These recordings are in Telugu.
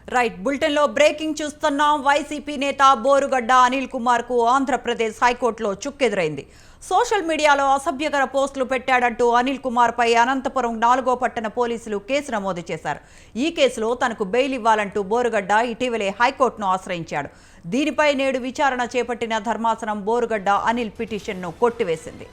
రైట్ బులెటిన్ లో బ్రేకింగ్ చూస్తున్నాం. వైసీపీ నేత బోరుగడ్డ అనిల్ కుమార్ కు ఆంధ్రప్రదేశ్ హైకోర్టులో చుక్కెదురైంది. సోషల్ మీడియాలో అసభ్యకర పోస్టులు పెట్టాడంటూ అనిల్ కుమార్ పై అనంతపురం 4వ పట్టణ పోలీసులు కేసు నమోదు చేశారు. ఈ కేసులో తనకు బెయిల్ ఇవ్వాలంటూ బోరుగడ్డ ఇటీవలే హైకోర్టును ఆశ్రయించాడు. దీనిపై నేడు విచారణ చేపట్టిన ధర్మాసనం బోరుగడ్డ అనిల్ పిటిషన్ను కొట్టివేసింది.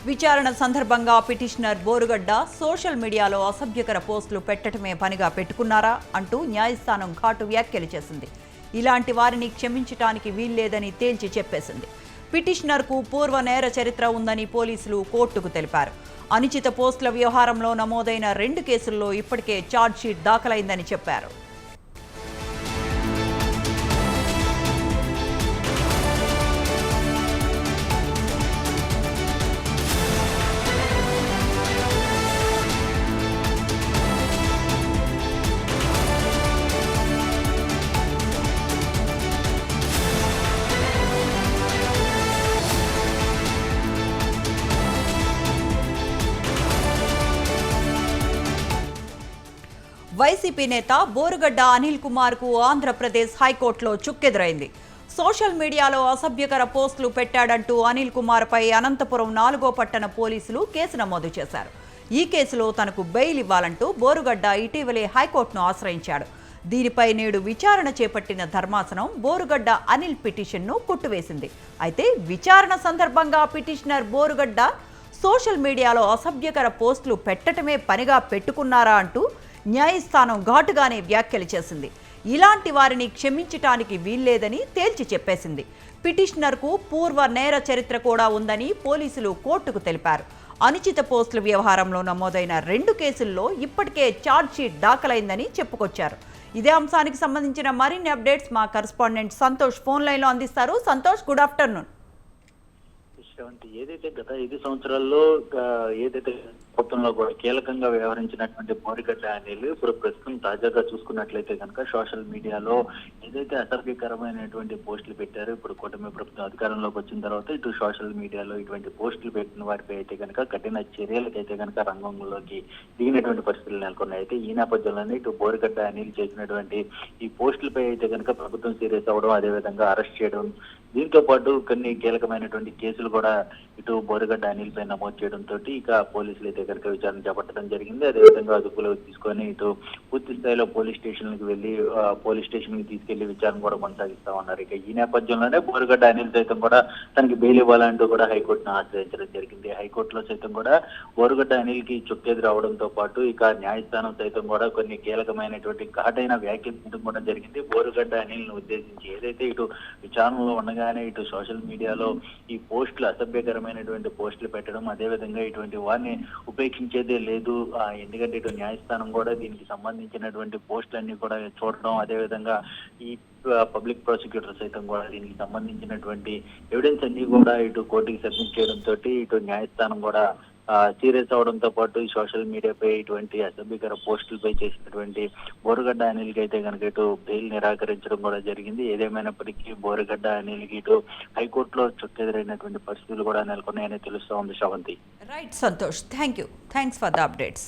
విచారణ సందర్భంగా పిటిషనర్ బోరుగడ్డ సోషల్ మీడియాలో అసభ్యకర పోస్టులు పెట్టడమే పనిగా పెట్టుకున్నారా అంటూ న్యాయస్థానం ఘాటు వ్యాఖ్యలు చేసింది. ఇలాంటి వారిని క్షమించడానికి వీల్లేదని తేల్చి చెప్పేసింది. పిటిషనర్కు పూర్వ నేర చరిత్ర ఉందని పోలీసులు కోర్టుకు తెలిపారు. అనుచిత పోస్టుల వ్యవహారంలో నమోదైన 2 కేసుల్లో ఇప్పటికే ఛార్జ్షీట్ దాఖలైందని చెప్పారు. వైసీపీ నేత బోరుగడ్డ అనిల్ కుమార్ కు ఆంధ్రప్రదేశ్ హైకోర్టులో చుక్కెదురైంది. సోషల్ మీడియాలో అసభ్యకర పోస్టులు పెట్టాడంటూ అనిల్ కుమార్ పై అనంతపురం 4వ పట్టణ పోలీసులు కేసు నమోదు చేశారు. ఈ కేసులో తనకు బెయిల్ ఇవ్వాలంటూ బోరుగడ్డ ఇటీవలే హైకోర్టును ఆశ్రయించాడు. దీనిపై నేడు విచారణ చేపట్టిన ధర్మాసనం బోరుగడ్డ అనిల్ పిటిషన్ను కొట్టివేసింది. అయితే విచారణ సందర్భంగా పిటిషనర్ బోరుగడ్డ సోషల్ మీడియాలో అసభ్యకర పోస్టులు పెట్టడమే పనిగా పెట్టుకున్నారా అంటూ న్యాయస్థానం ఘాటుగానే వ్యాఖ్యలు చేసింది. ఇలాంటి వారిని క్షమించటానికి వీల్లేదని తేల్చి చెప్పేసింది. పిటిషనర్కు పూర్వ నేర చరిత్ర కూడా ఉందని పోలీసులు కోర్టుకు తెలిపారు. అనుచిత పోస్టుల వ్యవహారంలో నమోదైన 2 కేసుల్లో ఇప్పటికే ఛార్జ్షీట్ దాఖలైందని చెప్పుకొచ్చారు. ఇదే అంశానికి సంబంధించిన మరిన్ని అప్డేట్స్ మా కరెస్పాండెంట్ సంతోష్ ఫోన్ లైన్లో అందిస్తారు. Santosh, good afternoon. ఏదైతే గత 5 సంవత్సరాల్లో ఏదైతే మొత్తంలో కూడా కీలకంగా వ్యవహరించినటువంటి బోరుగడ్డ అనిల్ ఇప్పుడు ప్రస్తుతం తాజాగా చూసుకున్నట్లయితే కనుక సోషల్ మీడియాలో ఏదైతే అసభ్యకరమైనటువంటి పోస్టులు పెట్టారో, ఇప్పుడు కూటమి ప్రభుత్వం అధికారంలోకి వచ్చిన తర్వాత ఇటు సోషల్ మీడియాలో ఇటువంటి పోస్టులు పెట్టిన వారిపై అయితే కనుక కఠిన చర్యలకైతే కనుక రంగంలోకి దిగినటువంటి పరిస్థితులు నెలకొన్నాయి. అయితే ఈ నేపథ్యంలోనే ఇటు బోరుగడ్డ అనిల్ చేసినటువంటి ఈ పోస్టులపై అయితే కనుక ప్రభుత్వం సీరియస్ అవ్వడం, అదేవిధంగా అరెస్ట్ చేయడం, దీంతో పాటు కొన్ని కీలకమైనటువంటి కేసులు కూడా ఇటు బోరుగడ్డ అనిల్ పై నమోదు చేయడంతో ఇక పోలీసులు అయితే కనుక విచారణ చేపట్టడం జరిగింది. అదేవిధంగా అదుపులోకి తీసుకొని ఇటు పూర్తి స్థాయిలో పోలీస్ స్టేషన్ కి తీసుకెళ్లి విచారణ కూడా కొనసాగిస్తా ఉన్నారు. ఇక ఈ నేపథ్యంలోనే బోరుగడ్డ అనిల్ సైతం కూడా తనకి బెయిల్ ఇవ్వాలంటూ కూడా హైకోర్టును ఆశ్రయించడం జరిగింది. హైకోర్టులో సైతం కూడా బోరుగడ్డ అనిల్ కి చుక్కెదురు రావడంతో పాటు ఇక న్యాయస్థానం సైతం కూడా కొన్ని కీలకమైనటువంటి ఘాటైన వ్యాఖ్యలు కూడా జరిగింది. బోరుగడ్డ అనిల్ ను ఉద్దేశించి ఏదైతే ఇటు విచారణలో ఉండగానే ఇటు సోషల్ మీడియాలో ఈ పోస్టులు అసభ్యకరమైనటువంటి పోస్టులు పెట్టడం, అదేవిధంగా ఇటువంటి వారిని ఉపేక్షించేదే లేదు, ఎందుకంటే ఇటు న్యాయస్థానం కూడా దీనికి సంబంధించినటువంటి పోస్టులన్నీ కూడా చూడడం, అదేవిధంగా ఈ పబ్లిక్ ప్రాసిక్యూటర్ సైతం కూడా దీనికి సంబంధించినటువంటి ఎవిడెన్స్ అన్ని కూడా ఇటు కోర్టుకి సబ్మిట్ చేయడంతో ఇటు న్యాయస్థానం కూడా సీరియస్ అవడంతో పాటు ఈ సోషల్ మీడియాపై ఇటువంటి అసభ్యకర పోస్టులపై చేసినటువంటి బోరుగడ్డ అనిల్కి అయితే కనుక ఇటు బెయిల్ నిరాకరించడం కూడా జరిగింది. ఏదేమైనప్పటికీ బోరుగడ్డ అనిల్కి ఇటు హైకోర్టులో చుక్కెదురైనటువంటి పరిస్థితులు కూడా నెలకొన్నాయని తెలుస్తూ ఉంది. Sravanthi. Right Santosh, thanks for the updates.